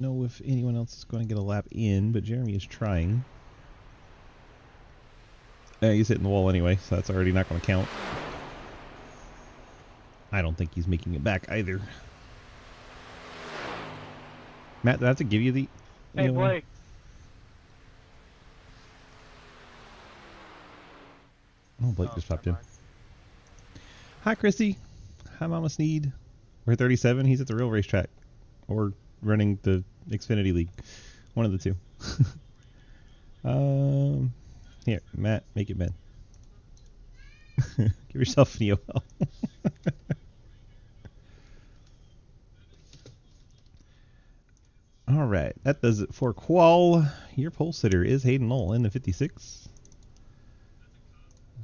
know if anyone else is going to get a lap in, but Jeremy is trying. He's hitting the wall anyway, so that's already not going to count. I don't think he's making it back either. Matt, did I have to give you the... Hey, Blake. Oh, Blake just popped in. Hi, Christy. Hi, Mama Sneed. We're 37. He's at the real racetrack. Or running the Xfinity League. One of the two. Here, Matt, make it Ben. Give yourself an EOL. All right, that does it for Qual. Your pole sitter is Hayden Lowell in the 56.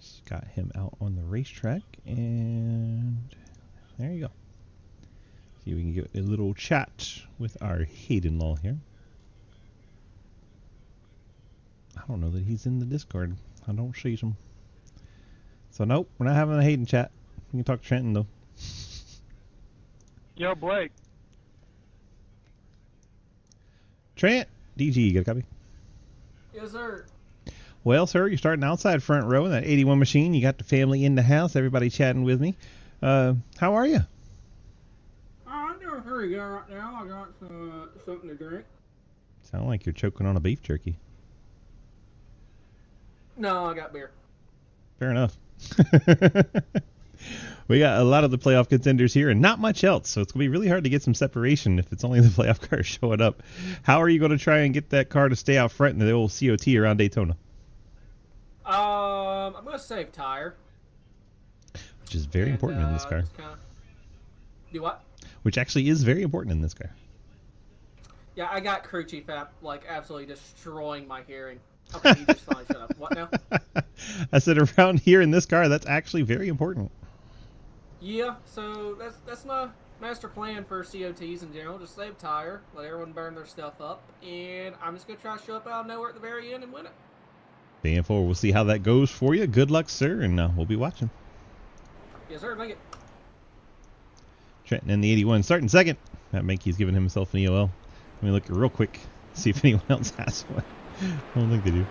Just got him out on the racetrack, and there you go. See if we can get a little chat with our Hayden Lowell here. I don't know that he's in the Discord. I don't see him. So nope, we're not having a Hayden chat. We can talk to Trenton though. Yo, Blake. Trent, DG, you got a copy? Yes, sir. Well, sir, you're starting outside front row in that 81 machine. You got the family in the house. Everybody chatting with me. How are you? I'm doing pretty good right now. I got something to drink. Sound like you're choking on a beef jerky. No, I got beer. Fair enough. We got a lot of the playoff contenders here and not much else, so it's going to be really hard to get some separation if it's only the playoff cars showing up. How are you going to try and get that car to stay out front in the old COT around Daytona? I'm going to save tire. Which is very important in this car. Do what? Which actually is very important in this car. Yeah, I got crew chief app, like, absolutely destroying my hearing. Okay, you just finally shut up. What now? I said around here in this car, that's actually very important. Yeah, so that's my master plan for COTs in general. Just save tire, let everyone burn their stuff up, and I'm just going to try to show up out of nowhere at the very end and win it. Staying forward, we'll see how that goes for you. Good luck, sir, and we'll be watching. Yes, sir, thank you. Trenton in the 81, starting second. Matt Mankey's giving himself an EOL. Let me look real quick, see if anyone else has one. I don't think they do.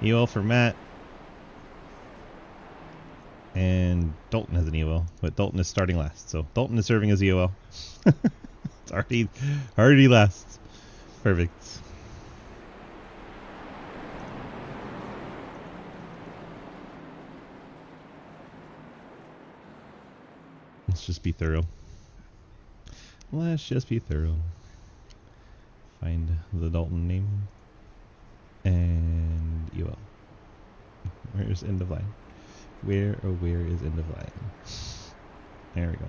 EOL for Matt. And Dalton has an EOL, but Dalton is starting last. So Dalton is serving as EOL. It's already last. Perfect. Let's just be thorough. Let's just be thorough. Find the Dalton name. And EOL. Where's end of line? Where is end of line? There we go.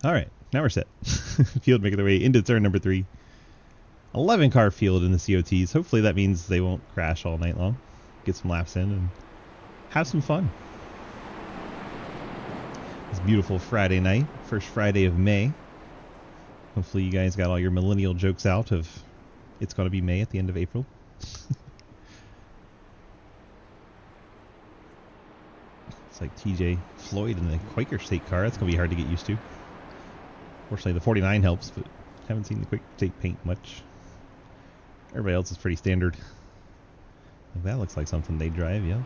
Alright, now we're set. Field making their way into turn number 3. 11 car field in the COTs. Hopefully that means they won't crash all night long. Get some laps in and have some fun. It's beautiful Friday night, first Friday of May. Hopefully you guys got all your millennial jokes out of it's going to be May at the end of April. It's like TJ Floyd in the Quaker State car. That's going to be hard to get used to. Fortunately, the 49 helps, but haven't seen the Quaker State paint much. Everybody else is pretty standard. That looks like something they drive, yeah.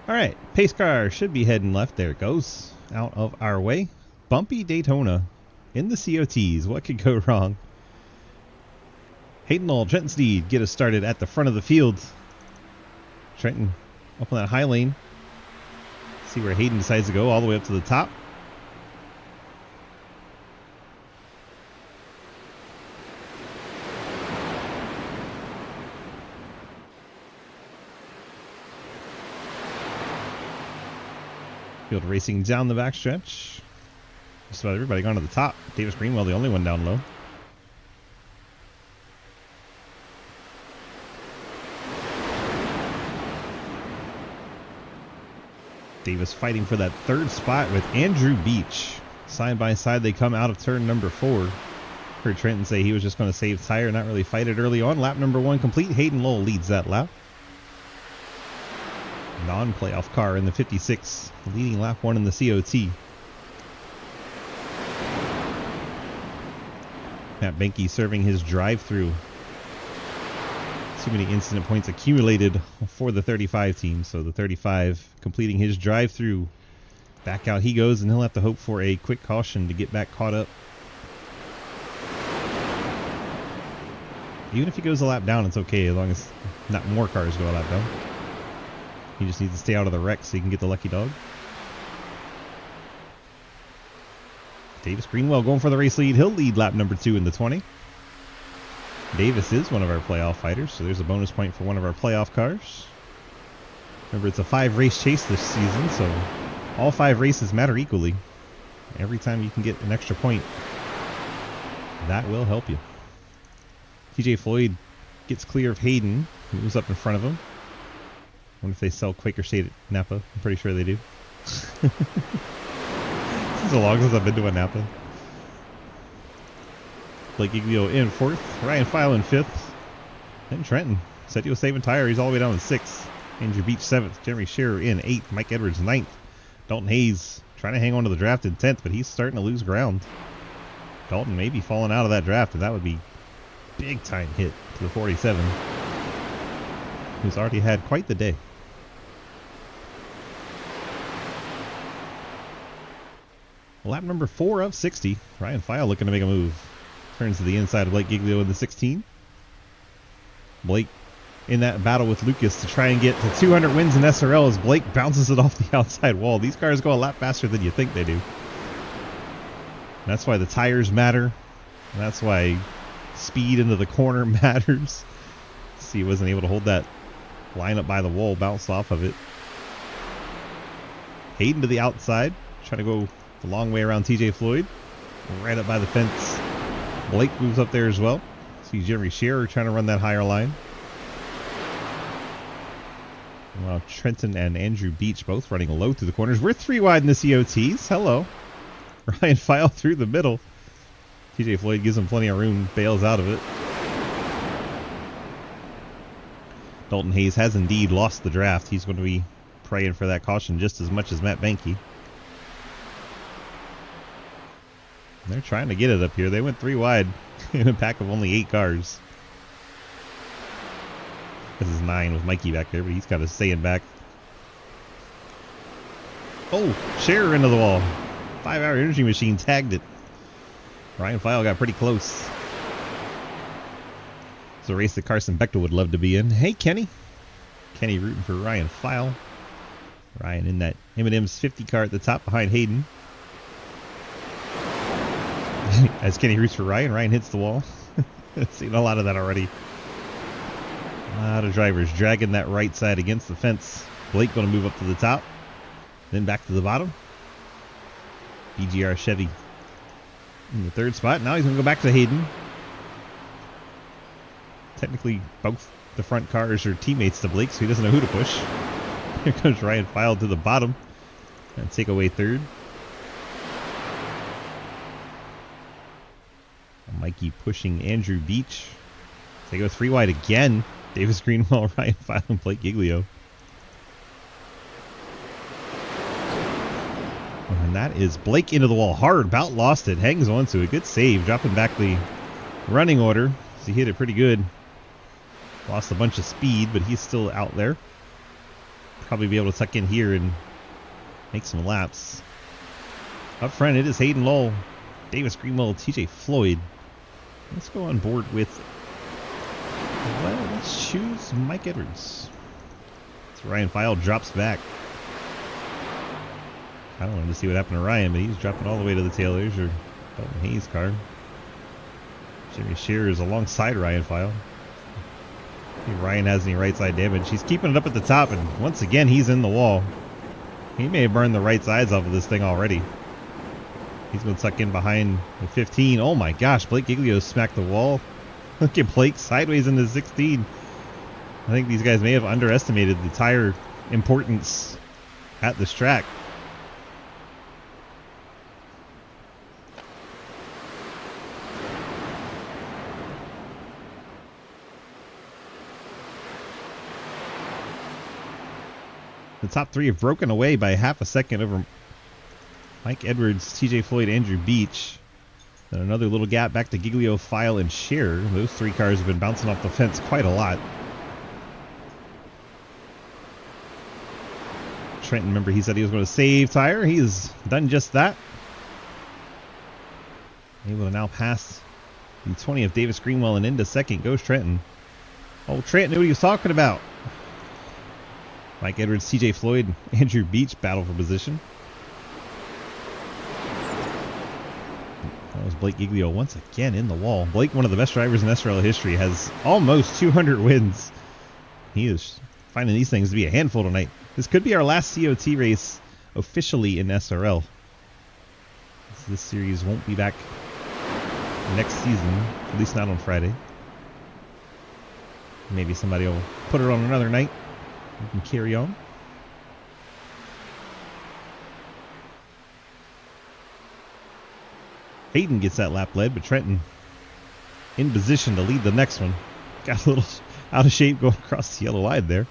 Alright, pace car should be heading left. There it goes. Out of our way. Bumpy Daytona in the COTs. What could go wrong? Hayden Lowell, Trenton Steed get us started at the front of the field. Trenton up on that high lane. See where Hayden decides to go all the way up to the top. Field racing down the backstretch. Just about everybody gone to the top. Davis Greenwell, the only one down low. Davis fighting for that third spot with Andrew Beach. Side by side, they come out of turn number 4. Heard Trenton say he was just going to save tire, not really fight it early on. Lap number 1 complete. Hayden Lowell leads that lap. non-playoff car in the 56, leading lap 1 in the COT. Matt Benke serving his drive-through. Too many incident points accumulated for the 35 team, so the 35 completing his drive-through. Back out he goes, and he'll have to hope for a quick caution to get back caught up. Even if he goes a lap down, it's okay, as long as not more cars go a lap down. He just needs to stay out of the wreck so he can get the lucky dog. Davis Greenwell going for the race lead. He'll lead lap number 2 in the 20. Davis is one of our playoff fighters, so there's a bonus point for one of our playoff cars. Remember, it's a 5-race chase this season, so all 5 races matter equally. Every time you can get an extra point, that will help you. TJ Floyd gets clear of Hayden, moves up in front of him. I wonder if they sell Quaker State at Napa. I'm pretty sure they do. This is the longest I've been to a Napa. Blake Giglio in 4th. Ryan File in 5th. And Trenton said he was saving tire. He's all the way down to 6th. Andrew Beach 7th. Jeremy Shearer in 8th. Mike Edwards 9th. Dalton Hayes trying to hang on to the draft in 10th, but he's starting to lose ground. Dalton may be falling out of that draft, and that would be big time hit to the 47, who's already had quite the day. Lap number 4 of 60. Ryan File looking to make a move. Turns to the inside of Blake Giglio in the 16. Blake in that battle with Lucas to try and get to 200 wins in SRL as Blake bounces it off the outside wall. These cars go a lot faster than you think they do. That's why the tires matter. That's why speed into the corner matters. See, he wasn't able to hold that line up by the wall, bounced off of it. Hayden to the outside, trying to go the long way around TJ Floyd. Right up by the fence. Blake moves up there as well. See Jeremy Shearer trying to run that higher line. Well, Trenton and Andrew Beach both running low through the corners. We're 3 wide in the COTs. Hello. Ryan File through the middle. TJ Floyd gives him plenty of room, bails out of it. Dalton Hayes has indeed lost the draft. He's going to be praying for that caution just as much as Matt Benke. They're trying to get it up here. They went 3 wide in a pack of only 8 cars. This is 9 with Mikey back there, but he's got to stay in back. Oh, Scherer into the wall. 5-hour energy machine tagged it. Ryan File got pretty close. It's a race that Carson Bechtel would love to be in. Hey, Kenny. Kenny rooting for Ryan File. Ryan in that M&M's 50 car at the top behind Hayden. As Kenny roots for Ryan, Ryan hits the wall. Seen a lot of that already. A lot of drivers dragging that right side against the fence. Blake going to move up to the top. Then back to the bottom. BGR Chevy in the 3rd spot. Now he's going to go back to Hayden. Technically, both the front cars are teammates to Blake, so he doesn't know who to push. Here comes Ryan File to the bottom. And take away 3rd. Mikey pushing Andrew Beach. They go 3 wide again. Davis Greenwell, Ryan File, and Blake Giglio. And that is Blake into the wall hard. About lost it. Hangs on to it. Good save. Dropping back the running order. So he hit it pretty good. Lost a bunch of speed, but he's still out there. Probably be able to tuck in here and make some laps. Up front, it is Hayden Lowell, Davis Greenwell, TJ Floyd. Let's go on board with, well, let's choose Mike Edwards. So Ryan File drops back. I don't want to see what happened to Ryan, but he's dropping all the way to the tail. There's your Dalton Hayes car. Jimmy Shearer is alongside Ryan File. I think Ryan has any right side damage. He's keeping it up at the top, and once again, he's in the wall. He may have burned the right sides off of this thing already. He's going to tuck in behind the 15. Oh my gosh, Blake Giglio smacked the wall. Look at Blake sideways into 16. I think these guys may have underestimated the tire importance at this track. The top three have broken away by half a second over Mike Edwards, TJ Floyd, Andrew Beach. Then another little gap back to Giglio, File, and Scherer. Those three cars have been bouncing off the fence quite a lot. Trenton, remember, he said he was going to save tire. He has done just that. Able to now pass the 20 of Davis Greenwell, and into second goes Trenton. Oh, Trenton knew what he was talking about. Mike Edwards, TJ Floyd, Andrew Beach battle for position. That was Blake Giglio once again in the wall. Blake, one of the best drivers in SRL history, has almost 200 wins. He is finding these things to be a handful tonight. This could be our last COT race officially in SRL. This series won't be back next season, at least not on Friday. Maybe somebody will put it on another night. We can carry on. Hayden gets that lap led, but Trenton in position to lead the next one. Got a little out of shape going across the yellow line there.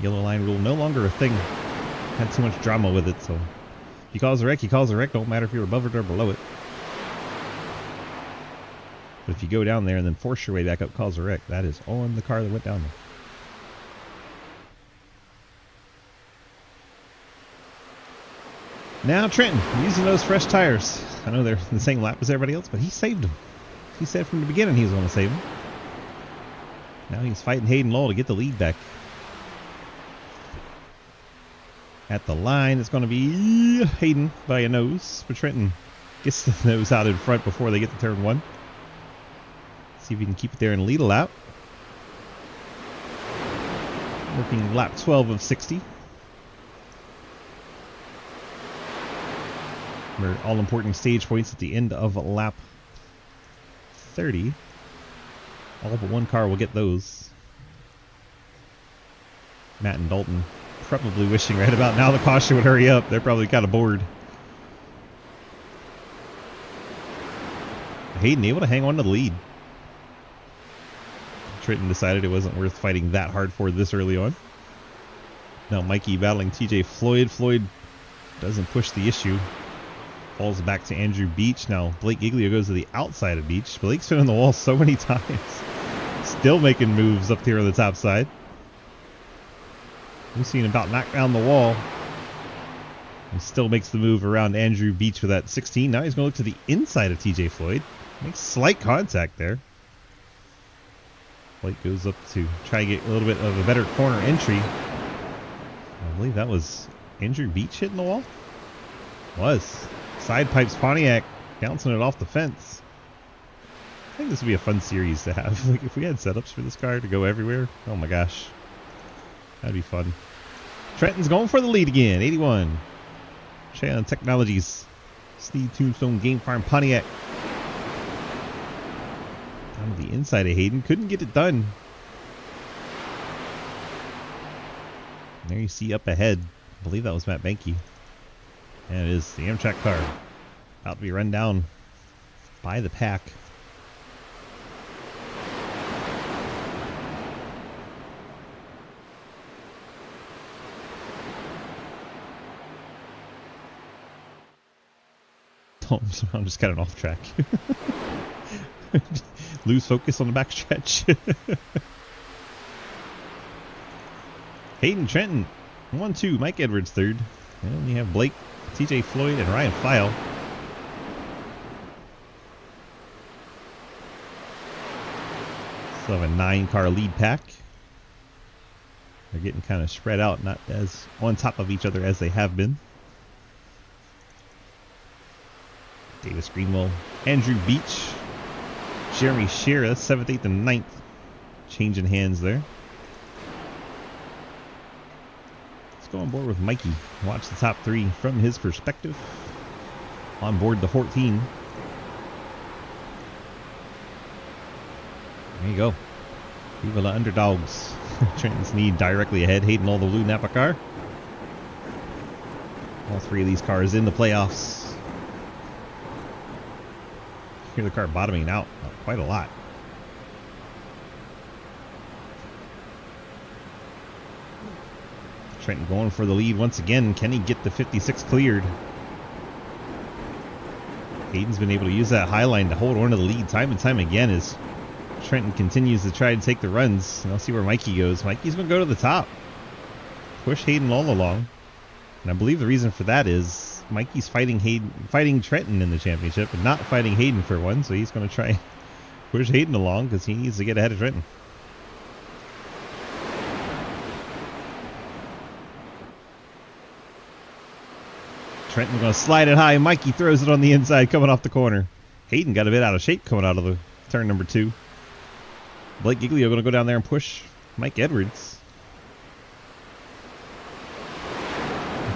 Yellow line rule no longer a thing. Had too much drama with it, so if he calls a wreck, he calls a wreck. Don't matter if you're above it or below it. But if you go down there and then force your way back up, cause a wreck, that is on the car that went down there. Now Trenton using those fresh tires. I know they're in the same lap as everybody else, but he saved them. He said from the beginning he was going to save them. Now he's fighting Hayden Lowell to get the lead back. At the line, it's going to be Hayden by a nose, but Trenton gets the nose out in front before they get to turn one. See if he can keep it there and lead a lap. Working lap 12 of 60. All important stage points at the end of lap 30. All but one car will get those. Matt and Dalton probably wishing right about now the caution would hurry up. They're probably kind of bored. Hayden able to hang on to the lead. Trenton decided it wasn't worth fighting that hard for this early on. Now Mikey battling TJ Floyd. Floyd doesn't push the issue. Falls back to Andrew Beach. Now Blake Giglio goes to the outside of Beach. Blake's been on the wall so many times. Still making moves up here on the top side. We've seen him about knock down the wall. He still makes the move around Andrew Beach with that 16. Now he's going to look to the inside of TJ Floyd. Makes slight contact there. Blake goes up to try to get a little bit of a better corner entry. I believe that was Andrew Beach hitting the wall. Was. Side pipes Pontiac bouncing it off the fence. I think this would be a fun series to have. Like if we had setups for this car to go everywhere. Oh my gosh. That'd be fun. Trenton's going for the lead again. 81. Cheyenne Technologies. Steve Tombstone Game Farm Pontiac. Down to the inside of Hayden. Couldn't get it done. There you see up ahead. I believe that was Matt Benke. And it is the Amtrak car. About to be run down by the pack. I'm just kind of off track. Lose focus on the backstretch. Hayden Trenton 1-2. Mike Edwards third. And you have Blake, TJ Floyd, and Ryan File. Still have a 9-car lead pack. They're getting kind of spread out, not as on top of each other as they have been. Davis Greenwell, Andrew Beach, Jeremy Scherer, 7th, 8th, and 9th. Changing hands there. Let's go on board with Mikey. Watch the top three from his perspective. On board the 14. There you go. Viva la underdogs. Trenton's Need directly ahead. Hayden all the blue Napa car. All three of these cars in the playoffs. Hear the car bottoming out quite a lot. Trenton going for the lead once again. Can he get the 56 cleared? Hayden's been able to use that high line to hold on to the lead time and time again as Trenton continues to try to take the runs. And I'll see where Mikey goes. Mikey's going to go to the top. Push Hayden all along. And I believe the reason for that is Mikey's fighting Trenton in the championship and not fighting Hayden for one. So he's going to try and push Hayden along because he needs to get ahead of Trenton. Trenton's going to slide it high. Mikey throws it on the inside coming off the corner. Hayden got a bit out of shape coming out of the turn number 2. Blake Giglio going to go down there and push Mike Edwards.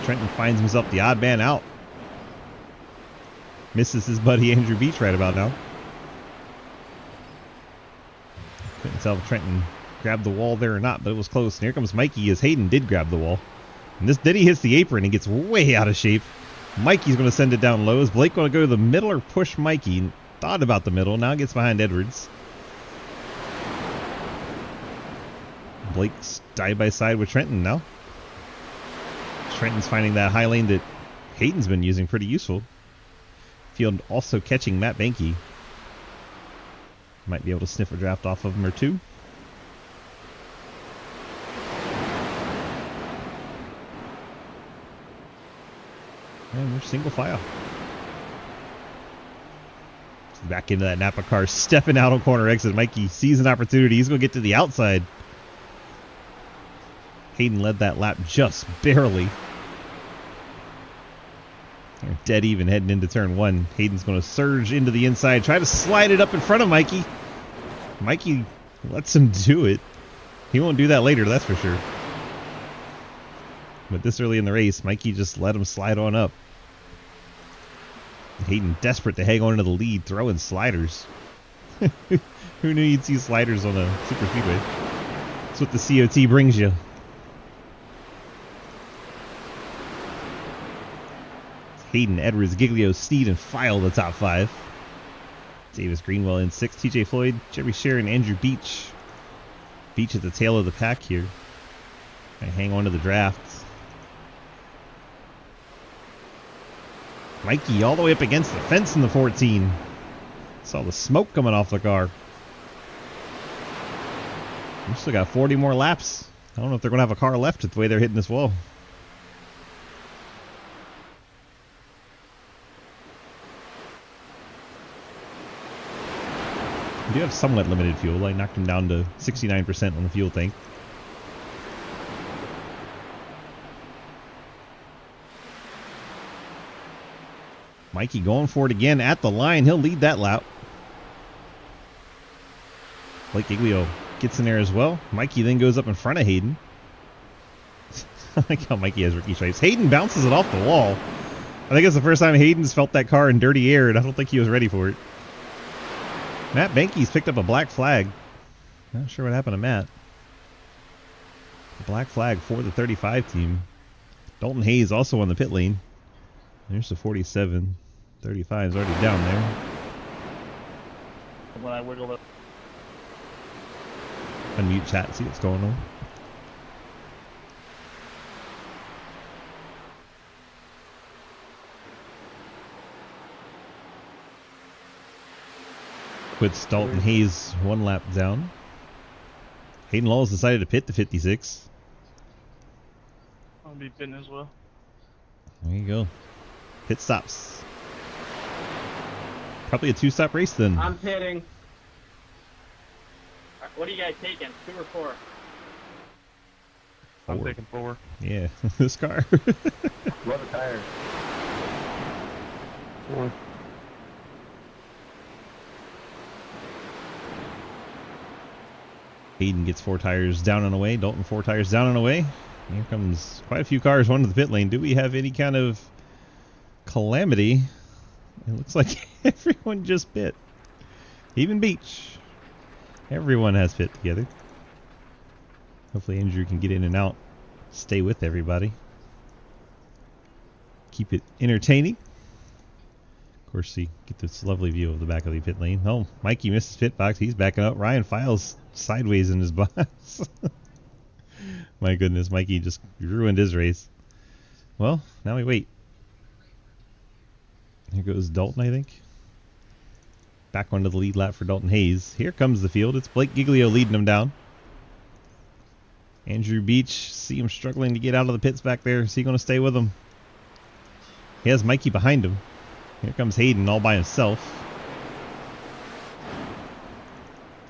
Trenton finds himself the odd man out. Misses his buddy Andrew Beach right about now. Couldn't tell if Trenton grabbed the wall there or not, but it was close. And here comes Mikey as Hayden did grab the wall. And this Diddy hits the apron and gets way out of shape. Mikey's going to send it down low. Is Blake going to go to the middle or push Mikey? Thought about the middle. Now gets behind Edwards. Blake's side by side with Trenton now. Trenton's finding that high lane that Hayden's been using pretty useful. Field also catching Matt Banky. Might be able to sniff a draft off of him or two. And we're single file. Back into that Napa car, stepping out on corner exit. Mikey sees an opportunity. He's going to get to the outside. Hayden led that lap just barely. They're dead even heading into turn 1. Hayden's going to surge into the inside, try to slide it up in front of Mikey. Mikey lets him do it. He won't do that later, that's for sure. But this early in the race, Mikey just let him slide on up. Hayden desperate to hang on to the lead, throwing sliders. Who knew you'd see sliders on a Superspeedway? That's what the COT brings you. Hayden, Edwards, Giglio, Steed, and File the top 5. Davis Greenwell in 6. TJ Floyd, Jerry Sharon, Andrew Beach. Beach at the tail of the pack here. Gonna hang on to the draft. Mikey all the way up against the fence in the 14. Saw the smoke coming off the car. We still got 40 more laps. I don't know if they're going to have a car left with the way they're hitting this wall. We do have somewhat limited fuel. I knocked him down to 69% on the fuel tank. Mikey going for it again at the line. He'll lead that lap. Blake Giglio gets in there as well. Mikey then goes up in front of Hayden. I like how Mikey has rookie stripes. Hayden bounces it off the wall. I think it's the first time Hayden's felt that car in dirty air, and I don't think he was ready for it. Matt Banky's picked up a black flag. Not sure what happened to Matt. Black flag for the 35 team. Dalton Hayes also on the pit lane. There's the 47. 35 is already down there. When I wiggle it. Unmute chat, see what's going on. Puts Dalton Hayes 1 lap down. Hayden Lawes decided to pit the 56. I'll be pitting as well. There you go. Pit stops. Probably a 2-stop race then. I'm pitting. What are you guys taking? 2 or 4? I'm taking 4. Yeah, this car. What a tire. 4. Hayden gets 4 tires down and away. Dalton 4 tires down and away. Here comes quite a few cars onto the pit lane. Do we have any kind of calamity? It looks like everyone just pit. Even Beach. Everyone has pit together. Hopefully Andrew can get in and out. Stay with everybody. Keep it entertaining. Of course, you get this lovely view of the back of the pit lane. Oh, Mikey missed his pit box. He's backing up. Ryan Files sideways in his box. My goodness, Mikey just ruined his race. Well, now we wait. Here goes Dalton, I think. Back onto the lead lap for Dalton Hayes. Here comes the field. It's Blake Giglio leading him down. Andrew Beach, see him struggling to get out of the pits back there. Is he going to stay with him? He has Mikey behind him. Here comes Hayden all by himself.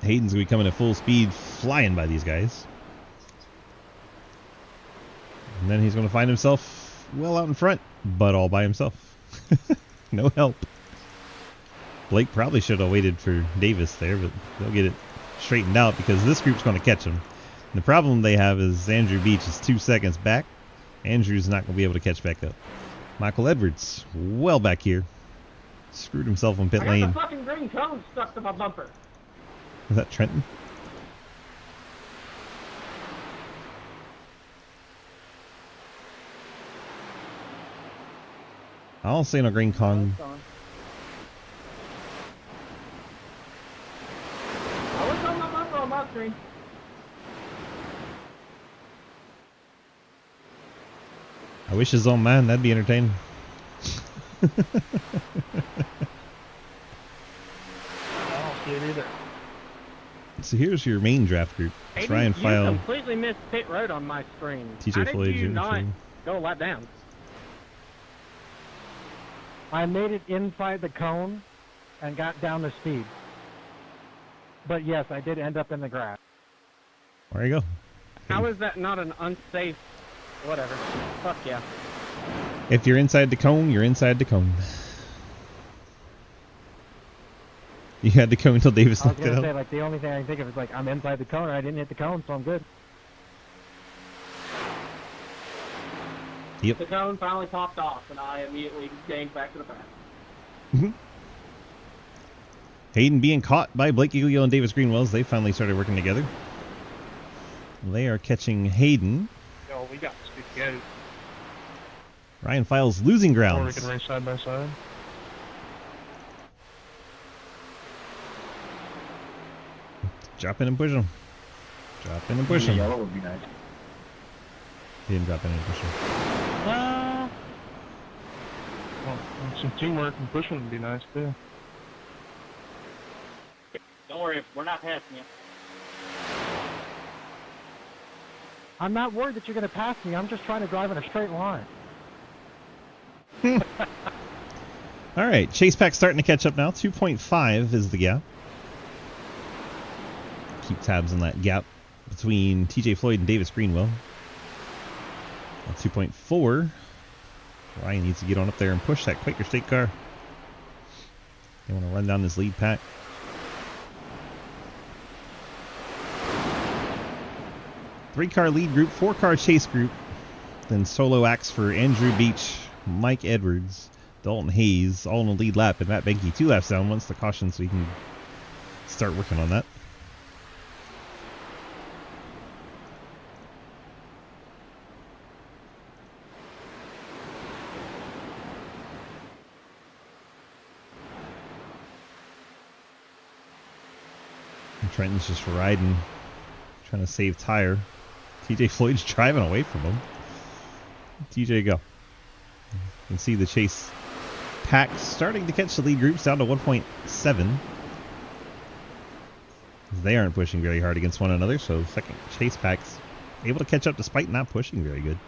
Hayden's going to be coming at full speed, flying by these guys. And then he's going to find himself well out in front, but all by himself. No help. Blake probably should have waited for Davis there, but they'll get it straightened out because this group's going to catch him. And the problem they have is Andrew Beach is 2 seconds back. Andrew's not going to be able to catch back up. Michael Edwards, well back here. Screwed himself on pit lane. I got the fucking green cone stuck to my bumper. Is that Trenton? I don't see no green cone. I was on my bumper on my screen. I wish his own man, that'd be entertaining. I don't see it either. So here's your main draft group. Hayden, Try and you file completely missed pit road on my screen. How TJ did Floyd you Jr. not go a lap down? I made it inside the cone and got down the speed. But yes, I did end up in the grass. There you go. How is that not an unsafe whatever? Fuck yeah. If you're inside the cone, you're inside the cone. You had to come until Davis I was knocked it gonna say, out. like, the only thing I can think of is, like, I'm inside the cone, and I didn't hit the cone, so I'm good. Yep. The cone finally popped off, and I immediately gained back to the back. Hayden being caught by Blake Giglio and Davis Greenwells. They finally started working together. They are catching Hayden. Yo, we got to go. Ryan Files losing Or we grounds. can race side by side. Drop in and push him. Drop in and push him. Yellow would be nice. He didn't drop in and push him. Well, some teamwork and pushing would be nice too. Don't worry, we're not passing you. I'm not worried that you're gonna pass me, I'm just trying to drive in a straight line. Alright, Chase Pack starting to catch up now. 2.5 is the gap. Keep tabs on that gap between TJ Floyd and Davis Greenwell. 2.4. Ryan needs to get on up there and push that Quaker State car. They want to run down this lead pack. Three-car lead group, four-car chase group. Then solo acts for Andrew Beach, Mike Edwards, Dalton Hayes, all in the lead lap, and Matt Benke 2 laps down once the caution, so he can start working on that. And Trenton's just riding, trying to save tire. TJ Floyd's driving away from him. TJ, go. You can see the chase pack starting to catch the lead groups down to 1.7. They aren't pushing very hard against one another, so second chase pack's able to catch up despite not pushing very good.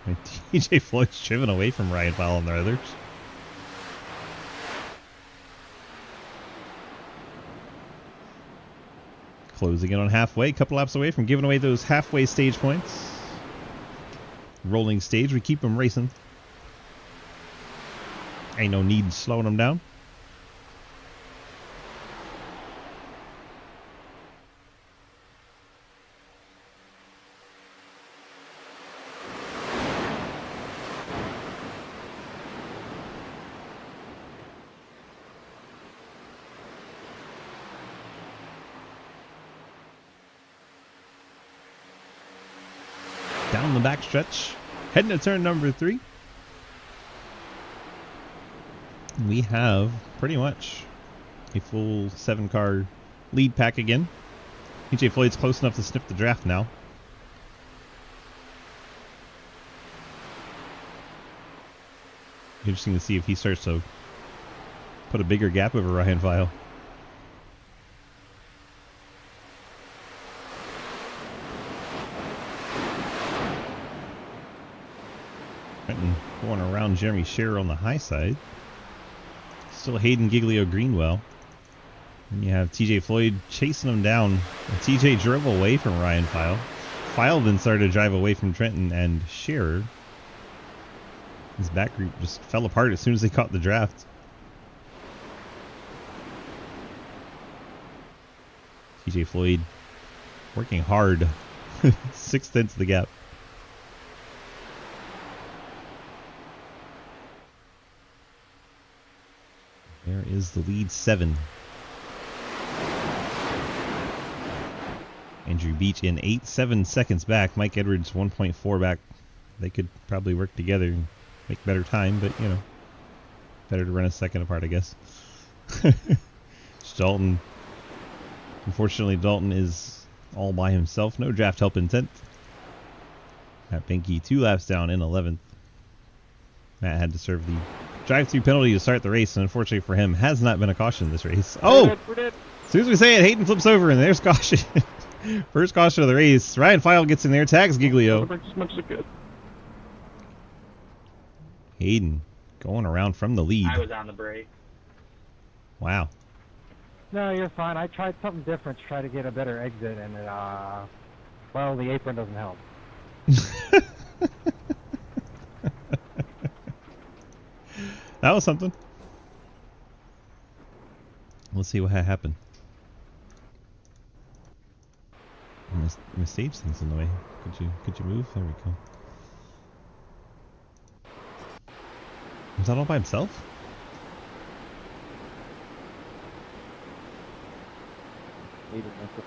I mean, TJ Floyd's driven away from Ryan Powell and the others. Closing in on halfway, a couple laps away from giving away those halfway stage points. Rolling stage, we keep them racing. Ain't no need slowing them down. Down the backstretch, heading to turn number 3. We have pretty much a full 7-car lead pack again. TJ Floyd's close enough to snip the draft now. Interesting to see if he starts to put a bigger gap over Ryan File. Trenton going around Jeremy Scherer on the high side. Still Hayden Giglio Greenwell. And you have TJ Floyd chasing him down. And TJ drove away from Ryan File. File then started to drive away from Trenton and Scherer. His back group just fell apart as soon as they caught the draft. TJ Floyd working hard. 6/10 of the gap. There is the lead 7. Andrew Beach in 8.7 seconds back. Mike Edwards 1.4 back. They could probably work together and make better time, but you know, better to run a second apart, I guess. Dalton. Unfortunately, Dalton is all by himself. No draft help in 10th. Matt Benke 2 laps down in 11th. Matt had to serve the drive-through penalty to start the race, and unfortunately for him, has not been a caution this race. Oh! We're dead. As soon as we say it, Hayden flips over, and there's caution. First caution of the race. Ryan File gets in there, tags Giglio. Hayden going around from the lead. I was on the brake. Wow. No, you're fine. I tried something different to try to get a better exit, and it, well, the apron doesn't help. That was something. Let's see what happened. My stage thing's in the way. Could you move? There we go. Was that all by himself?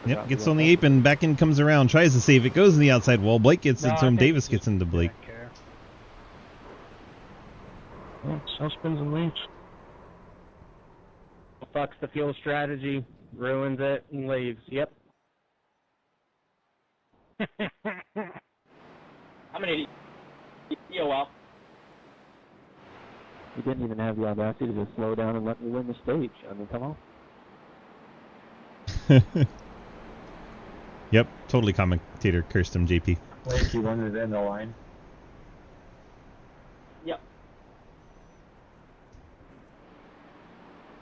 Yep, gets on the apron, back in comes around, tries to save it, goes in the outside wall. Blake gets into him, Davis gets into Blake. Well, self spins and leaves. Fucks the fuel strategy, ruins it, and leaves. Yep. I'm an idiot. Yeah, well. You didn't even have the audacity to just slow down and let me win the stage. I mean, come on. Yep, totally commentator cursed him, JP. Blake, you wanted it in the line. Yep.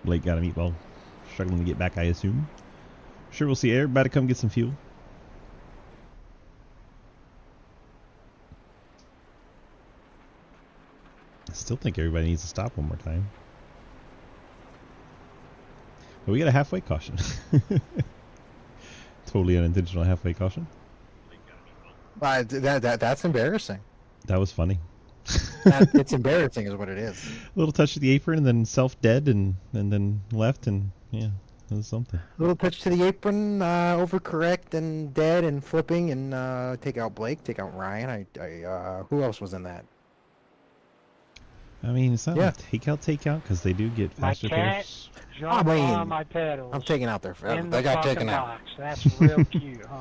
Blake got a meatball. Struggling to get back, I assume. Sure, we'll see everybody come get some fuel. I still think everybody needs to stop one more time. But we got a halfway caution. Totally unintentional halfway caution. That's embarrassing. That was funny. It's embarrassing is what it is. A little touch to the apron and then self-dead and then left and yeah, that was something. A little touch to the apron, overcorrect and dead and flipping and take out Blake, take out Ryan. Who else was in that? I mean, it's not like takeout because they do get faster pairs. Jump on my pedals. I'm taking out their in they the got fucking taken out. box. That's real cute, huh?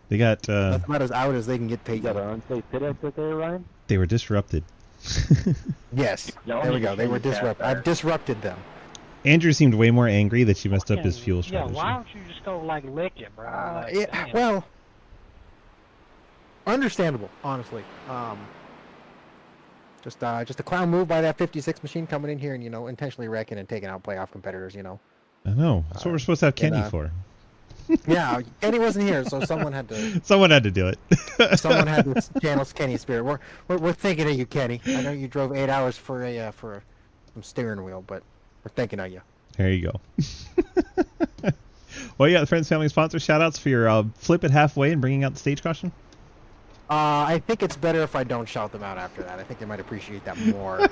They got That's about as out as they can get You taken. got an unsafe pit exit there, Ryan? they were disrupted. Yes, Y'all there we need to go. They were change that disrupted. there. I've disrupted them. Andrew seemed way more angry that she messed up his fuel Yeah, strategy. why don't you just go like lick it, bro? Like, Yeah, damn. well, understandable, honestly. Just a clown move by that 56 machine coming in here and intentionally wrecking and taking out playoff competitors. I know. That's what we're supposed to have Kenny for. Yeah, Kenny wasn't here, so someone had to. Someone had to do it. Someone had to channel Kenny's spirit. We're thinking of you, Kenny. I know you drove 8 hours for some steering wheel, but we're thinking of you. There you go. Well, yeah, the Friends, Family, Sponsor shout-outs for your flip it halfway and bringing out the stage caution. I think it's better if I don't shout them out after that. I think they might appreciate that more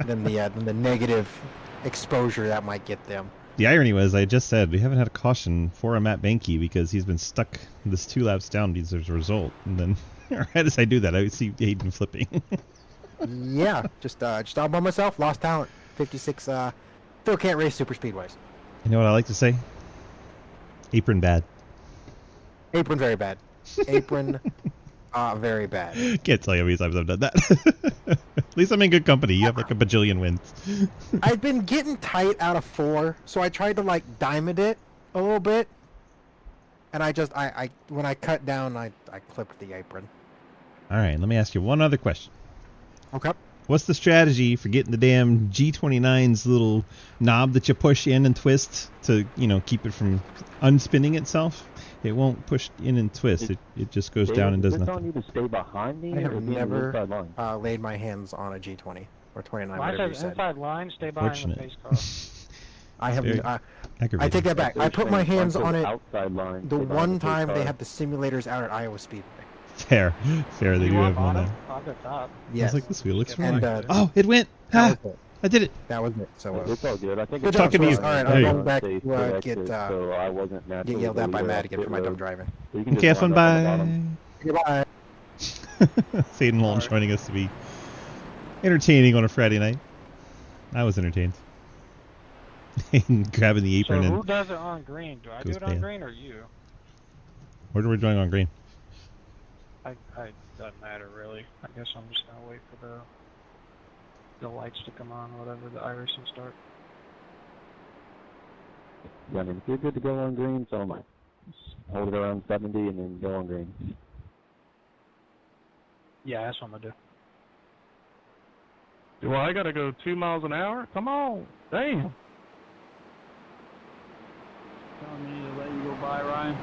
than the negative exposure that might get them. The irony was, I just said, we haven't had a caution for a Matt Benke because he's been stuck this 2 laps down as a result. And then, right as I do that, I see Hayden flipping. Yeah, just all by myself. Lost talent. 56. Still can't race super speedways. You know what I like to say? Apron bad. Apron very bad. Apron Very bad. Can't tell you how many times I've done that. At least I'm in good company. You have like a bajillion wins. I'd been getting tight out of 4, so I tried to like diamond it a little bit. And I when I cut down, I clipped the apron. All right, let me ask you one other question. Okay. What's the strategy for getting the damn G29's little knob that you push in and twist to, keep it from unspinning itself? It won't push in and twist. It just goes down and does nothing. Is this on nothing. you to stay behind me I have or be on the never inside line? laid my hands on a G20 or 29, Mine whatever you says said. inside line, stay behind the Fortunate. pace car. I have. Very I aggravating. take that back. I put my hands on it Outside line, the stay behind one pace time they car. had the simulators out at Iowa Speedway. Fair. They You do want have one bottom? now. I'll go top. I Yes. was like, this wheel looks And, familiar. Oh, it went! that Ah, was it. I did it! That was it. So It's all good. I think Good it's job, Talking to you. Swiss. All right, There I'm you going go. back safe to exit, so I wasn't get naturally yelled the at by leader Matt on again pit for my dumb road. driving. So you can Okay, just have fun, round up on the bye! bottom. Goodbye. Sadie Lowell joining us to be entertaining on a Friday night. I was entertained. Grabbing the So apron who and does it on green? Do I do goes it on bam. green or you? where are we doing on green? I doesn't matter really. I guess I'm just gonna wait for the lights to come on, whatever the iRacing start. Yeah, I mean, if you're good to go on green, so am I. Just hold it around 70 and then go on green. Yeah, that's what I'm gonna do. Well, I gotta go 2 miles an hour? Come on. Damn. Telling me to let you go by, Ryan.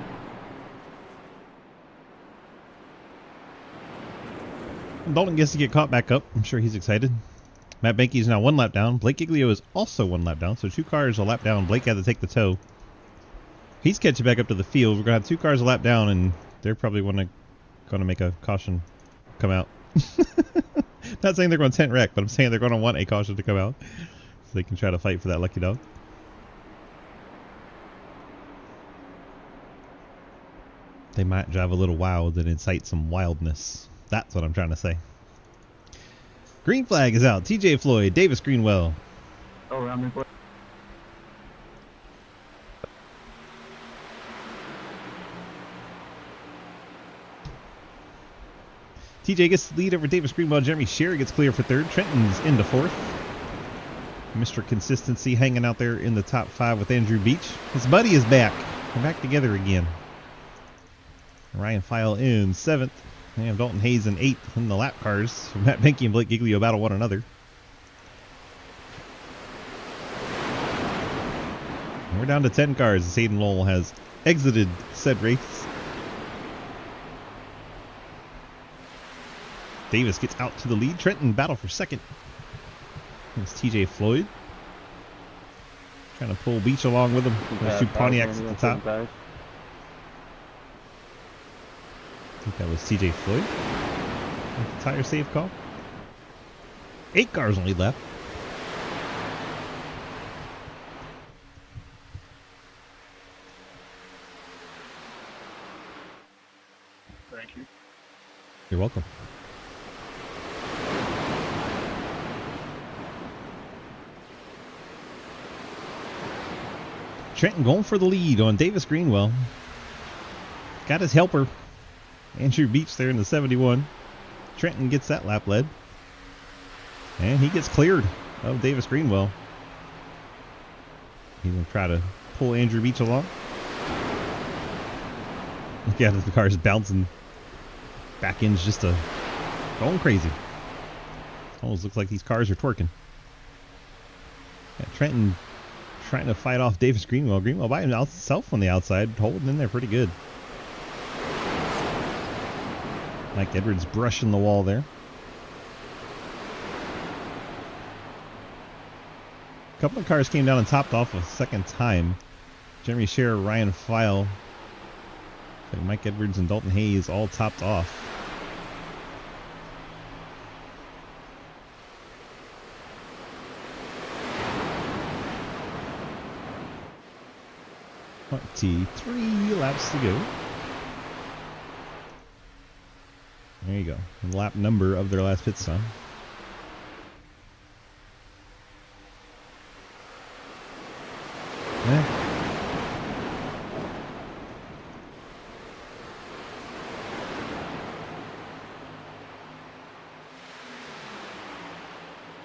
Dalton gets to get caught back up. I'm sure he's excited. Matt Benke is now 1 lap down. Blake Giglio is also 1 lap down, so 2 cars a lap down. Blake had to take the tow. He's catching back up to the field. We're going to have 2 cars a lap down, and they're probably going to make a caution come out. Not saying they're going to tent wreck, but I'm saying they're going to want a caution to come out so they can try to fight for that lucky dog. They might drive a little wild and incite some wildness. That's what I'm trying to say. Green flag is out. TJ Floyd, Davis Greenwell. Oh, around me. TJ gets the lead over Davis Greenwell. Jeremy Sherry gets clear for 3rd. Trenton's into 4th. Mr. Consistency hanging out there in the top 5 with Andrew Beach. His buddy is back. They're back together again. Ryan File in 7th. We have Dalton Hayes in 8th in the lap cars. Matt Benke and Blake Giglio battle one another. And we're down to 10 cars as Hayden Lowell has exited said race. Davis gets out to the lead. Trenton battle for 2nd. It's TJ Floyd. Trying to pull Beach along with him. Those 2 Pontiacs at the top. I think that was TJ Floyd. Tire save call. 8 cars only left. Thank you. You're welcome. Trenton going for the lead on Davis Greenwell. Got his helper, Andrew Beach, there in the 71. Trenton gets that lap led. And he gets cleared of Davis Greenwell. He's going to try to pull Andrew Beach along. Look at it, the car's bouncing. Back end's just going crazy. Almost looks like these cars are twerking. Yeah, Trenton trying to fight off Davis Greenwell. Greenwell by himself on the outside, holding in there pretty good. Mike Edwards brushing the wall there. A couple of cars came down and topped off a 2nd time. Jeremy Scher, Ryan File, Mike Edwards, and Dalton Hayes all topped off. Three laps to go. There you go. Lap number of their last pit stop.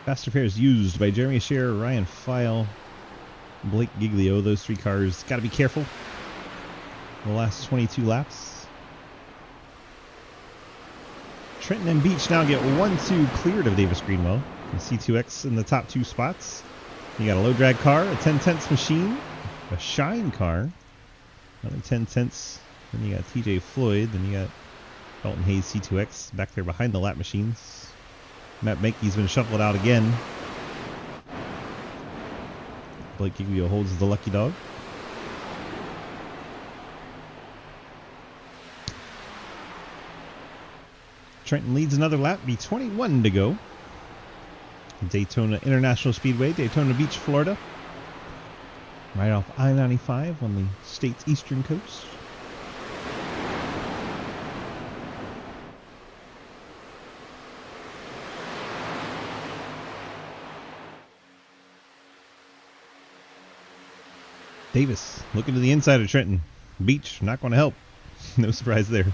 Faster pairs used by Jeremy Scherer, Ryan File, Blake Giglio. Those 3 cars. Got to be careful. The last 22 laps. Trenton and Beach now get 1-2 cleared of Davis Greenwell. And C2X in the top 2 spots. You got a low drag car, a 10/10 machine, a shine car, another 10/10. Then you got TJ Floyd. Then you got Dalton Hayes C2X back there behind the lap machines. Matt Benke's been shuffled out again. Blake Giglio holds the lucky dog. Trenton leads another lap, B21 to go. Daytona International Speedway, Daytona Beach, Florida. Right off I-95 on the state's eastern coast. Davis looking to the inside of Trenton. Beach not going to help. No surprise there.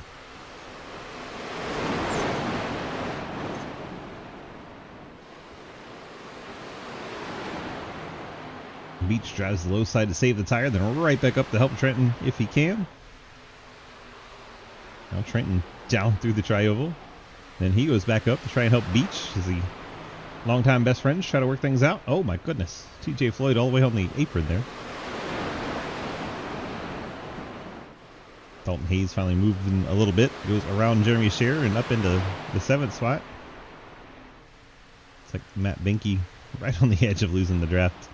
Beach drives the low side to save the tire, then right back up to help Trenton if he can. Now Trenton down through the tri-oval. Then he goes back up to try and help Beach as the longtime best friends try to work things out. Oh my goodness. TJ Floyd all the way on the apron there. Dalton Hayes finally moved in a little bit. Goes around Jeremy Scherer and up into the 7th spot. It's like Matt Benke right on the edge of losing the draft.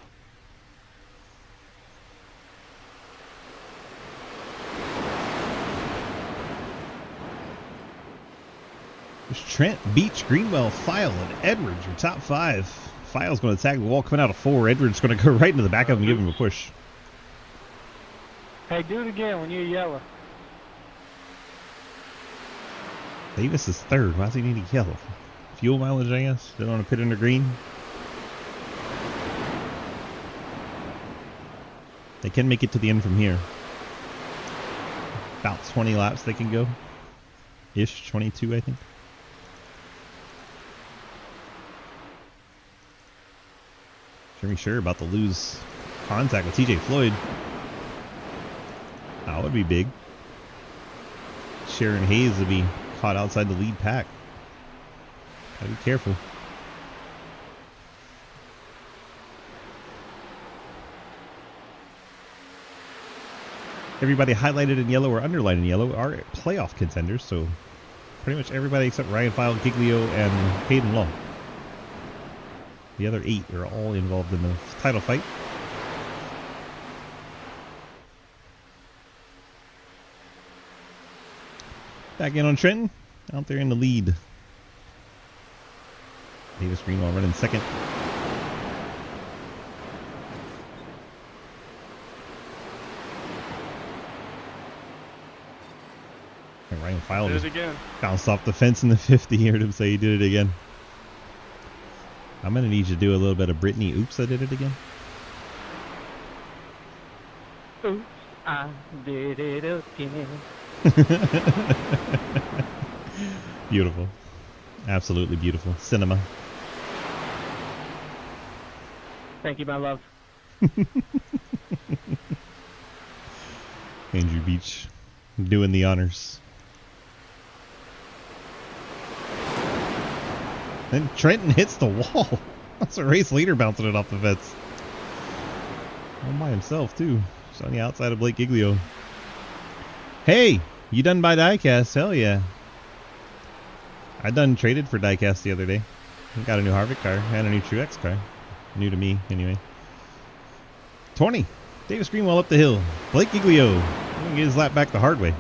Trent, Beach, Greenwell, File, and Edwards are top 5. File's going to tag the wall coming out of 4. Edwards going to go right into the back of him and give him a push. Hey, do it again when you're yellow. Davis is 3rd. Why does he need to yellow? Fuel mileage, I guess. Don't want to pit under green. They can make it to the end from here. About 20 laps they can go. Ish, 22, I think. Jeremy Scherer about to lose contact with TJ Floyd. That would be big. Scherer and Hayes would be caught outside the lead pack. Gotta be careful. Everybody highlighted in yellow or underlined in yellow are playoff contenders, so pretty much everybody except Ryan File, Giglio, and Hayden Law. The other 8 are all involved in the title fight. Back in on Trenton, out there in the lead. Davis Greenwell running 2nd. And Ryan File Did just it again. bounced off the fence in the 50. Heard him say he did it again. I'm going to need you to do a little bit of Brittany. Oops, I did it again. Oops, I did it again. Beautiful. Absolutely beautiful. Cinema. Thank you, my love. Andrew Beach doing the honors. Then Trenton hits the wall. That's a race leader bouncing it off the fence. All by himself, too. Just on the outside of Blake Giglio. Hey, you done by diecast? Hell yeah. I done traded for diecast the other day. Got a new Harvick car and a new Truex car. New to me, anyway. 20. Davis Greenwell up the hill. Blake Giglio. He's going to get his lap back the hard way.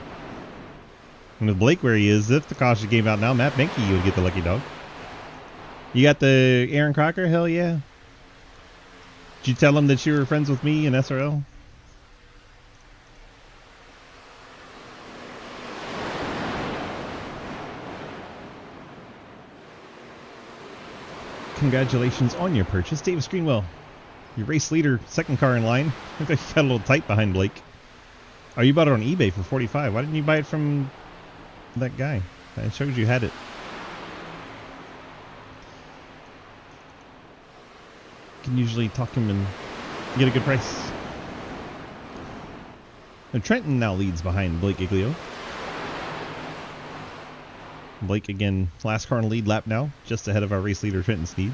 And with Blake where he is, if the caution came out now, Matt Benke, you'll get the lucky dog. You got the Aaron Crocker? Hell yeah. Did you tell him that you were friends with me in SRL? Congratulations on your purchase, Davis Greenwell. Your race leader, 2nd car in line. I think you got a little tight behind Blake. Oh, you bought it on eBay for $45. Why didn't you buy it from that guy? It showed you had it. can usually talk him and get a good price. Now Trenton now leads behind Blake Giglio. Blake again, last car in the lead lap now, just ahead of our race leader Trenton Sneed.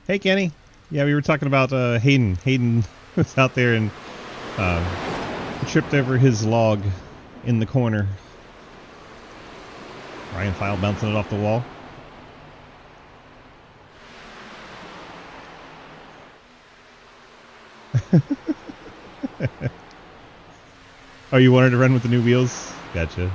Hey Kenny. Yeah, we were talking about Hayden. Hayden was out there and tripped over his log in the corner. Ryan File bouncing it off the wall. Oh, you wanted to run with the new wheels? Gotcha.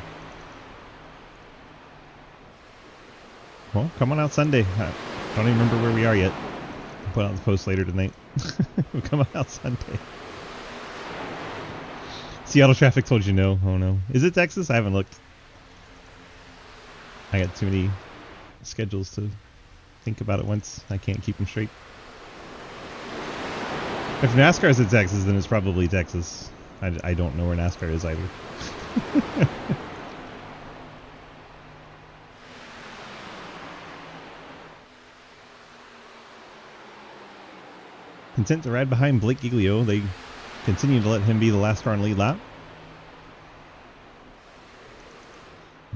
Well, come on out Sunday. I don't even remember where we are yet. I'll put out the post later tonight. We'll come out Sunday. Seattle traffic told you no. Oh no. Is it Texas? I haven't looked. I got too many schedules to think about it once. I can't keep them straight. If NASCAR's in Texas, then it's probably Texas. I don't know where NASCAR is either. Content to ride behind Blake Giglio. They continue to let him be the last car in lead lap.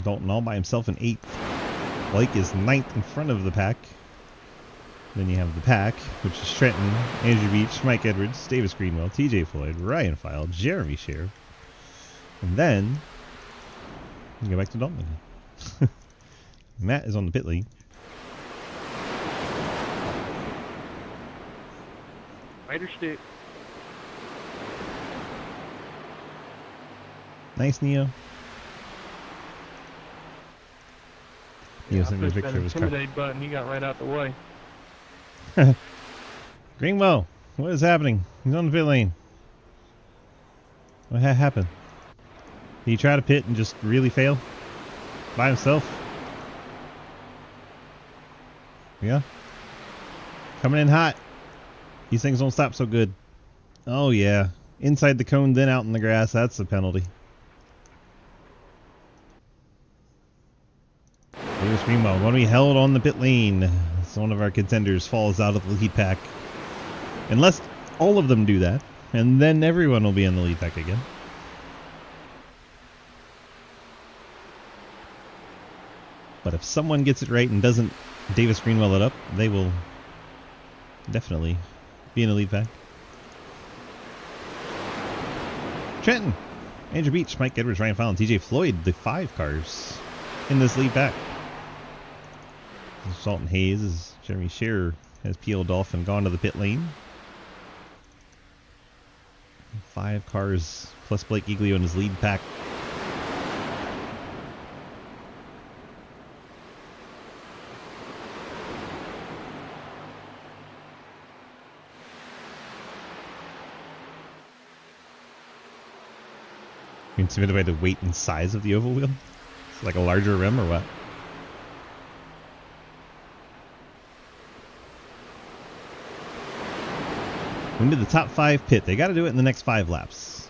Dalton all by himself in 8th. Blake is 9th in front of the pack. Then you have the pack, which is Trenton, Andrew Beach, Mike Edwards, Davis Greenwell, TJ Floyd, Ryan File, Jeremy Scher. And then you go back to Dalton again. Matt is on the pit lane. Spider stick. Nice, Neo. Yeah, Neo I sent me a pushed picture that of his car. intimidate button. He got right out the way. Greenwell, what is happening? He's on the pit lane. What happened? Did he try to pit and just really fail? By himself? Yeah. Coming in hot. These things don't stop so good. Oh yeah. Inside the cone, then out in the grass. That's the penalty. Davis Greenwell going to be held on the pit lane. So one of our contenders falls out of the lead pack. Unless all of them do that, and then everyone will be in the lead pack again. But if someone gets it right and doesn't Davis Greenwell it up, they will definitely be in the lead pack. Trenton, Andrew Beach, Mike Edwards, Ryan Fallon, TJ Floyd, the 5 cars in this lead pack. Salton Hayes as Jeremy Scher has peeled off and gone to the pit lane. 5 cars plus Blake Giglio in his lead pack. You intimidated by the weight and size of the oval wheel? It's like a larger rim or what? Into the top 5 pit. They got to do it in the next 5 laps.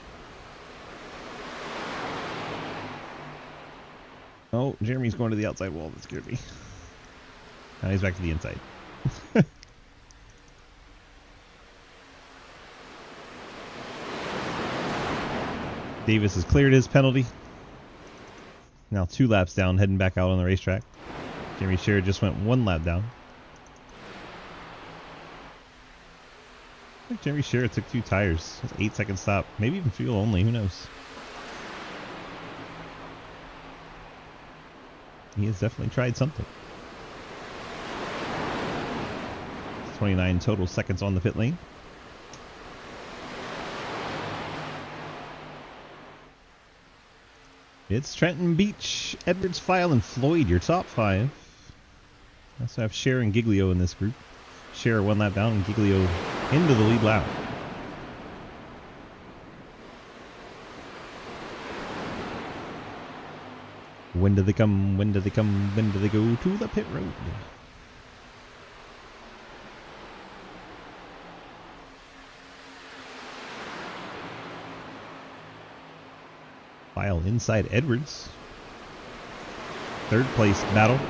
Oh, Jeremy's going to the outside wall. That scared me. Now he's back to the inside. Davis has cleared his penalty. Now 2 laps down, heading back out on the racetrack. Jeremy Scher just went 1 lap down. I think Jeremy Scher took 2 tires. 8-second stop. Maybe even fuel only. Who knows? He has definitely tried something. 29 total seconds on the pit lane. It's Trenton, Beach, Edwards, File, and Floyd, your top 5. We also have Scher and Giglio in this group. Scher 1 lap down and Giglio into the lead lap. When do they come? When do they come? When do they go to the pit road? File inside Edwards. 3rd place battle.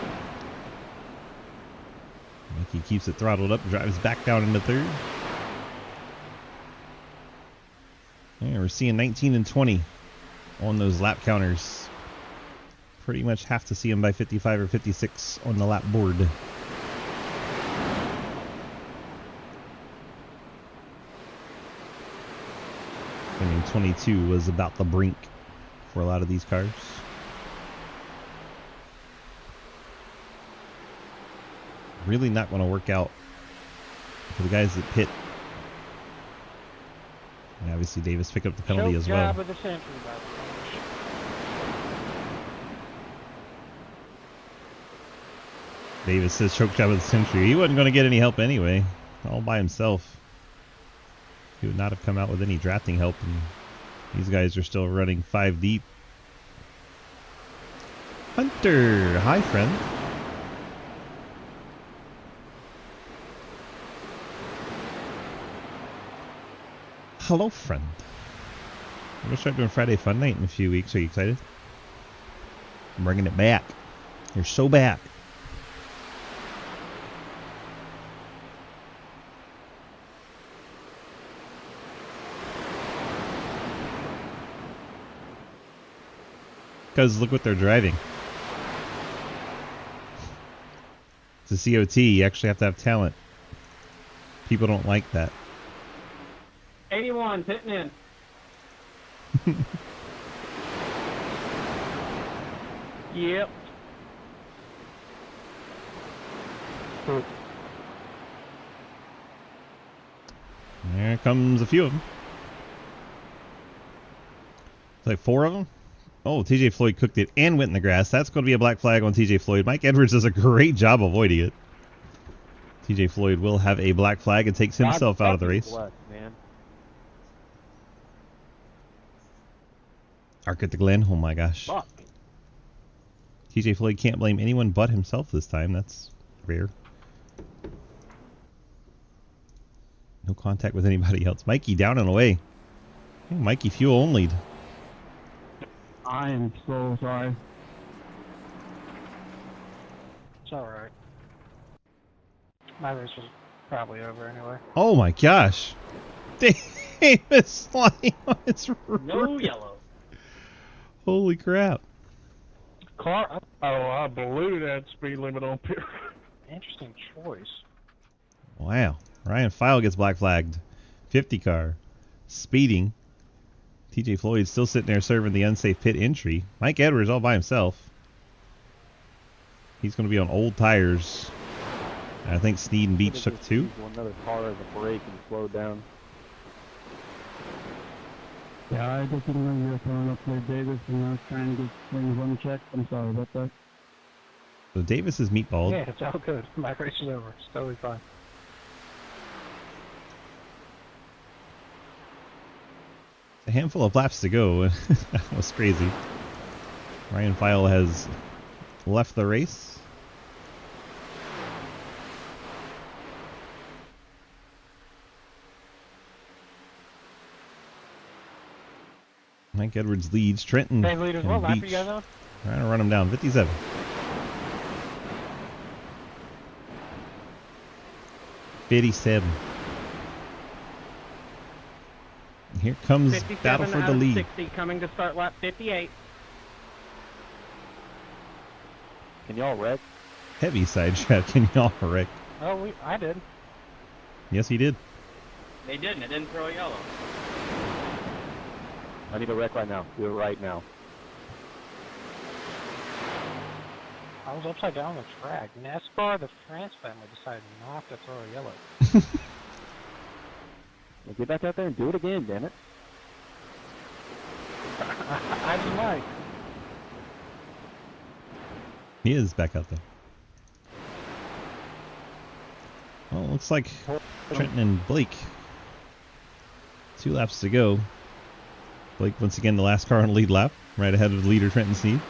He keeps it throttled up, drives back down into third. Yeah, we're seeing 19 and 20 on those lap counters. Pretty much have to see them by 55 or 56 on the lap board. I mean, 22 was about the brink for a lot of these cars. Really not going to work out for the guys that pit. And obviously Davis picked up the penalty as well. Job of the century, by the way. Davis says choke job of the century. He wasn't going to get any help anyway, all by himself. He would not have come out with any drafting help, and these guys are still running 5 deep. Hunter, hi friend. Hello friend. We're going to start doing Friday Fun Night in a few weeks. Are you excited? I'm bringing it back. You're so back. Because look what they're driving. It's a COT. You actually have to have talent. People don't like that. 81, pitting in. Yep. There comes a few of them. It's like 4 of them. Oh, TJ Floyd cooked it and went in the grass. That's going to be a black flag on TJ Floyd. Mike Edwards does a great job avoiding it. TJ Floyd will have a black flag and takes himself out of the race. Blessed, man. Arc at the Glen. Oh my gosh. Fuck. TJ Floyd can't blame anyone but himself this time. That's rare. No contact with anybody else. Mikey down and away. I think Mikey fuel only. I am so sorry. It's alright. My race was probably over anyway. Oh my gosh. Davis flying on his No roof. yellow. Holy crap. Car. Oh, I blew that speed limit on pit. Interesting choice. Wow. Ryan File gets black flagged. 50 car. Speeding. TJ Floyd still sitting there serving the unsafe pit entry. Mike Edwards all by himself. He's going to be on old tires. And I think Sneed and Beach took 2. Another car as a brake and slowed down. Yeah, I just didn't know you were throwing up there, Davis, and I was trying to get things unchecked. I'm sorry about that. So Davis is meatballed. Yeah, it's all good. My race is over. It's totally fine. A handful of laps to go. That was crazy. Ryan File has left the race. Mike Edwards leads. Trenton Hey, leaders, and what lap are Beach you guys on? trying to run him down. 57. Here comes 57 battle for out the of lead. 60 coming to start lap 58. Can y'all wreck? Heavy sidetrack. Can y'all wreck? Oh, I did. Yes, he did. They didn't. It didn't throw a yellow. I need a wreck right now. Do it right now. I was upside down on the track. NASCAR, the France family decided not to throw a yellow. Well, get back out there and do it again, damn it. I just might. He is back out there. Well, it looks like Trenton and Blake. 2 laps to go. Blake once again the last car on the lead lap, right ahead of the leader Trenton Sneed.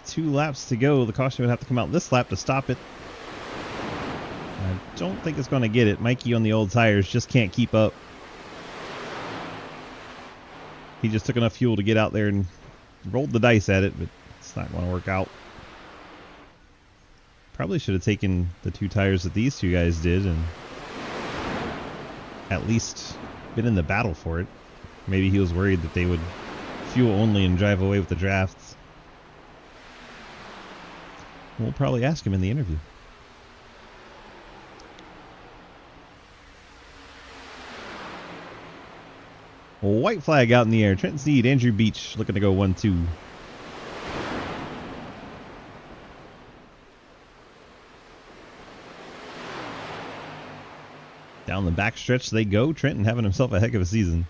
2 laps to go. The caution would have to come out this lap to stop it. I don't think it's going to get it. Mikey on the old tires just can't keep up. He just took enough fuel to get out there and rolled the dice at it, but it's not going to work out. Probably should have taken the 2 tires that these 2 guys did and at least been in the battle for it. Maybe he was worried that they would fuel only and drive away with the drafts. We'll probably ask him in the interview. White flag out in the air. Trenton Sneed, Andrew Beach looking to go 1-2. Down the backstretch they go. Trenton having himself a heck of a season.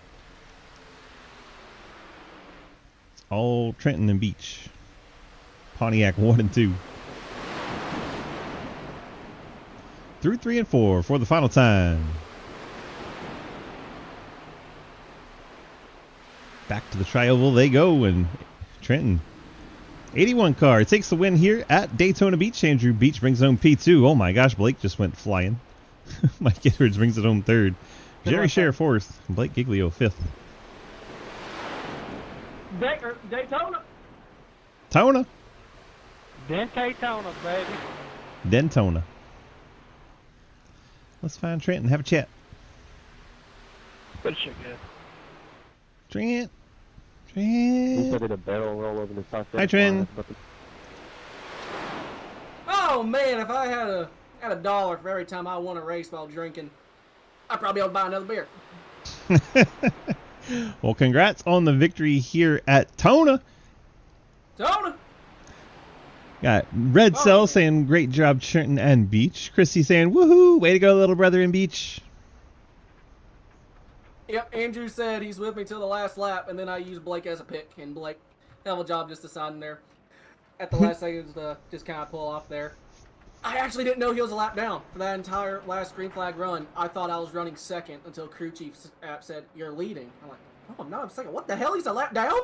It's all Trenton and Beach. Pontiac 1 and 2. Through 3 and 4 for the final time. Back to the tri-oval they go, and Trenton, 81 car, takes the win here at Daytona Beach. Andrew Beach brings home P2. Oh my gosh, Blake just went flying. Mike Edwards brings it home 3rd. Jerry Scher 4th. Blake Giglio 5th. Daytona. Tona. Daytona, baby. Dentona. Let's find Trent and have a chat. Good shit, good. Trent. He Trent. did a barrel roll over the top. Hi, Trent. Oh man, if I had a $1 for every time I won a race while drinking, I'd probably be able to buy another beer. Well, congrats on the victory here at Tona. Tona! Got Red Cell saying great job, Trenton and Beach. Christy saying woohoo, way to go, little brother and Beach. Yep, Andrew said he's with me till the last lap, and then I used Blake as a pick, and Blake, hell of a job just deciding there at the last seconds to just kind of pull off there. I actually didn't know he was a lap down for that entire last green flag run. I thought I was running second until crew chief app said, "You're leading." I'm like, "Oh, I'm not. I'm second. What the hell? He's a lap down?"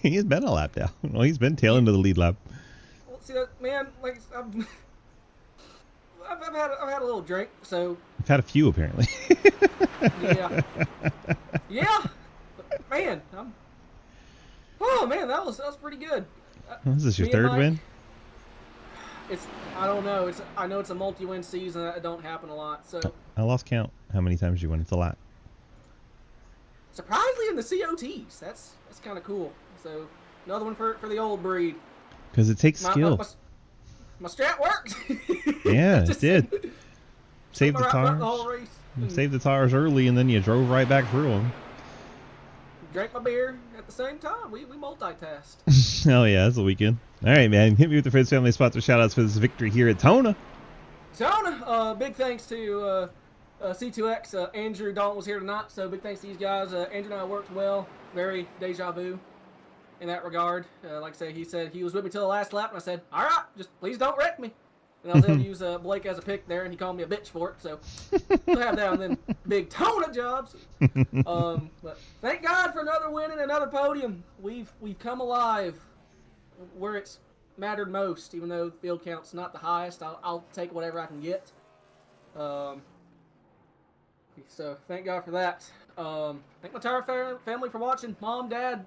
He's been a lap down. Well, he's been tailing to the lead lap. Well, see that, man. Like, I've had a little drink, so. I've had a few apparently. Yeah. Yeah. But, man, oh man, that was pretty good. Is this your Me and 3rd Mike, win? I don't know. I know it's a multi-win season. That don't happen a lot. So I lost count how many times you won. It's a lot. surprisingly in the COTs, that's kind of cool. So another one for the old breed. Because it takes skill. My strat worked. Yeah, it did. Saved the right front the whole tires. race. Saved the tires early, and then you drove right back through them. Drank my beer at the same time. We multitasked. Oh yeah, that's a weekend. All right, man. Hit me with the Fred's Family sponsor shout-outs for this victory here at Tona. Tona, big thanks to C2X. Andrew Dalton was here tonight, so big thanks to these guys. Andrew and I worked well. Very deja vu in that regard. Like I say, he said he was with me till the last lap, and I said, all right, just please don't wreck me. And I was able to use Blake as a pick there, and he called me a bitch for it, so we'll have that on them big Tona jobs. But thank God for another win and another podium. We've come alive where it's mattered most, even though the field count's not the highest. I'll take whatever I can get. So thank God for that. Thank my entire family for watching. Mom, Dad,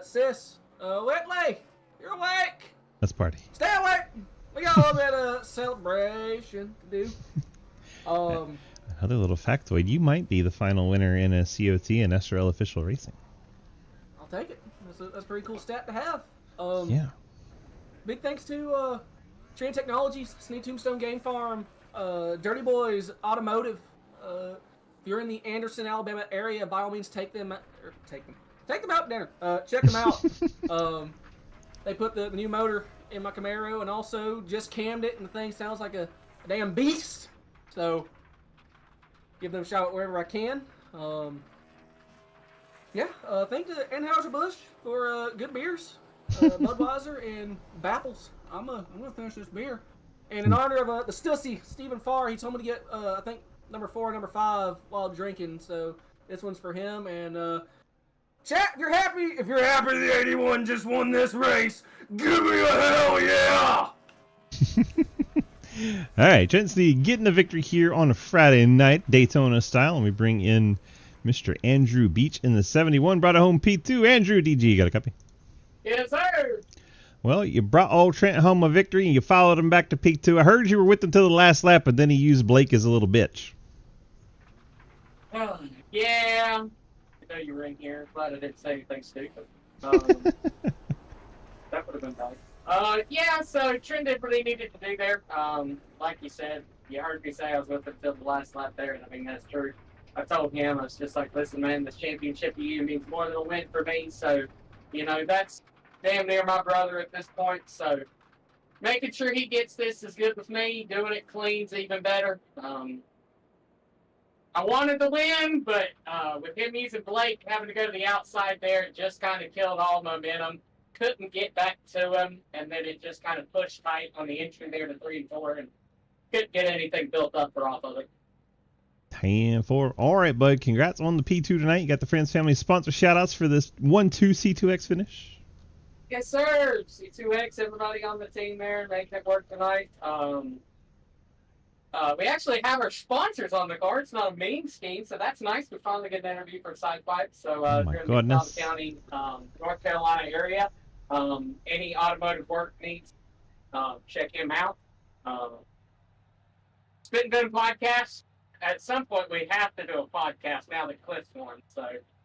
sis, Whitley, you're awake. Let's party. Stay awake. We got a little bit of celebration to do. Another little factoid. You might be the final winner in a COT and SRL official racing. I'll take it. That's a pretty cool stat to have. Yeah. Big thanks to Train Technologies, Sneed Tombstone Game Farm, Dirty Boys Automotive. If you're in the Anderson, Alabama area, by all means take them out to dinner. Check them out. They put the new motor in my Camaro and also just cammed it, and the thing sounds like a damn beast. So give them a shout out wherever I can. Thank to Anheuser-Busch for good beers, Budweiser and Bapples. I'm gonna finish this beer. And in honor of the Stussy, Stephen Farr, he told me to get I think number 4 and number 5 while drinking. So this one's for him. And chat, if you're happy the 81 just won this race, give me a hell yeah! All right, Trent Sneed getting the victory here on a Friday night, Daytona style. And we bring in Mr. Andrew Beach in the 71. Brought it home P2. Andrew, DG, you got a copy? Yes, sir! Well, you brought old Trent home a victory, and you followed him back to P2. I heard you were with him till the last lap, and then he used Blake as a little bitch. Yeah. I know you were in here. Glad I didn't say anything stupid. That would have been nice. Yeah, so Trent did what he needed to do there. Like you said, you heard me say I was with him till the last lap there, and I mean, that's true. I told him, I was just like, listen, man, this championship to you means more than a win for me. So, you know, that's damn near my brother at this point. So, making sure he gets this is good with me. Doing it clean's even better. I wanted to win, but with him using Blake, having to go to the outside there, it just kind of killed all momentum. Couldn't get back to him, and then it just kind of pushed tight on the entry there to 3 and 4, and couldn't get anything built up or off of it. 10-4. All right, bud. Congrats on the P2 tonight. You got the Friends Family sponsor shout-outs for this 1-2 C2X finish. Yes, sir. C2X, everybody on the team there, making it work tonight. We actually have our sponsors on the car. It's not a mean scheme, so that's nice. We finally get an interview for Sidepipe. So Oh if my you're in the goodness. South County, North Carolina area, any automotive work needs, check him out. Spit and Venom podcast. At some point, we have to do a podcast now that Cliff's won. So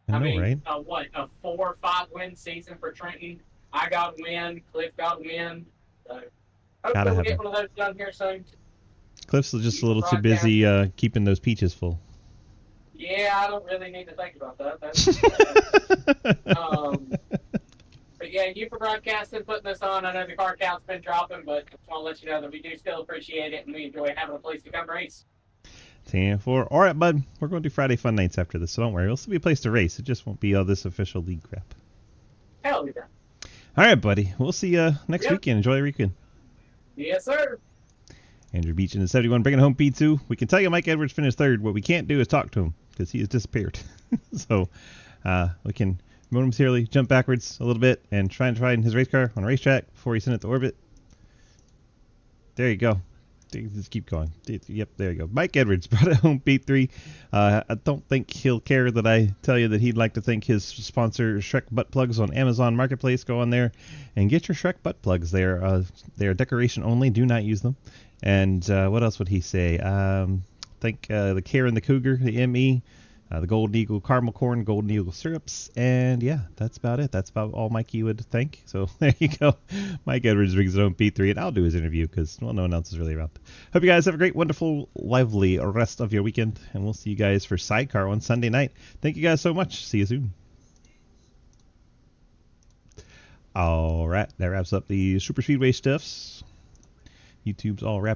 I know, mean, right? What, a 4 or 5 win season for Trenton? I got a win. Cliff got a win. So hopefully Gotta we'll have get it. one of those done here soon. Cliff's just a little too busy keeping those peaches full. Yeah, I don't really need to think about that. But yeah, you for broadcasting, putting this on. I know the car count's been dropping, but I just want to let you know that we do still appreciate it and we enjoy having a place to come race. 10-4. All right, bud. We're going to do Friday Fun Nights after this, so don't worry. It'll still be a place to race. It just won't be all this official league crap. Hell yeah. All right, buddy. We'll see you next weekend. Enjoy your weekend. Yes, sir. Andrew Beach in the 71, bringing home P2. We can tell you Mike Edwards finished third. What we can't do is talk to him because he has disappeared. So we can momentarily jump backwards a little bit and try and find his race car on a racetrack before he sent it to orbit. There you go. Just keep going. Yep, there you go. Mike Edwards brought it home P3. I don't think he'll care that I tell you that he'd like to thank his sponsor, Shrek Butt Plugs on Amazon Marketplace. Go on there and get your Shrek Butt Plugs. They're decoration only. Do not use them. And what else would he say? Thank the Karen the Cougar, the ME, the Golden Eagle Caramel Corn, Golden Eagle Syrups, and yeah, that's about it. That's about all Mikey would thank. So there you go. Mike Edwards brings his own P3, and I'll do his interview because, well, no one else is really around. Hope you guys have a great, wonderful, lively rest of your weekend, and we'll see you guys for Sidecar on Sunday night. Thank you guys so much. See you soon. All right, that wraps up the Superspeedway stuffs. YouTube's all wrapped.